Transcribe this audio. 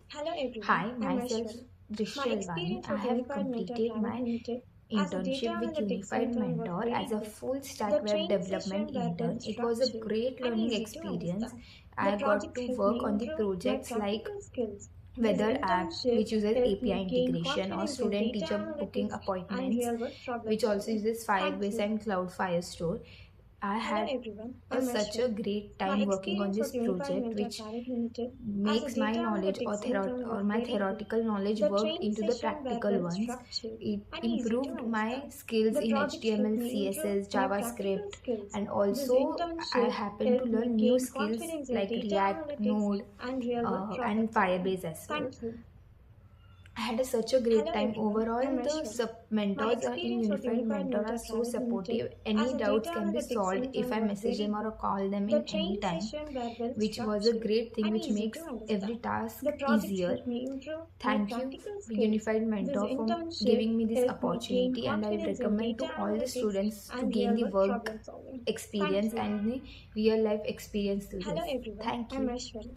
Hello everyone, Hi, I'm myself Aishwarya. My Drishyalvani. experience I with have Unified Mentor completed Planning my Limited as a data internship with analytics Unified intern was Mentor very as a good. full The stack web training development sessions were well intern. It was a structured great and learning easy to experience. understand. The I got project to helped work me on the improve my projects like practical skills. This weather app, internship which uses helped API me gain integration, or confidence in student data teacher booking analytics and appointments, real world problem which also solving. uses Thank Firebase you. and Cloud Firestore. I Hello had everyone, I'm such a Aishwarya. great My time working on experience this with Unified project, Mentor which Planning Limited as a makes my data knowledge analytics intern or was my very good. theoretical knowledge The worked training into the sessions were practical well ones. structured It and easy to improved my understand. skills The in project helped HTML, me improve CSS, my practical JavaScript, skills. and This also I internship happened to helped me learn new gain skills confidence in like data React, analytics Node, and real world problem and solving. Firebase as well. Thank you. I had such a great Hello time. everyone, I'm Overall, the Aishwarya. My mentors in experience with Unified Unified Mentor are Mentor so Planning Limited supportive. as Any a doubts data can be analytics solved if intern I was message very them or good. call them The in any training time, sessions were well which was a structured great thing and which easy makes to every understand. task The project easier. helped me improve my Thank you, practical skills. Unified This Mentor, for internship giving me this helped me gain opportunity, and I will confidence in recommend data to all the analytics students to and gain real the world work problem solving. Thank experience you. and the real life experience through Hello this. everyone, Thank I'm you. Aishwarya.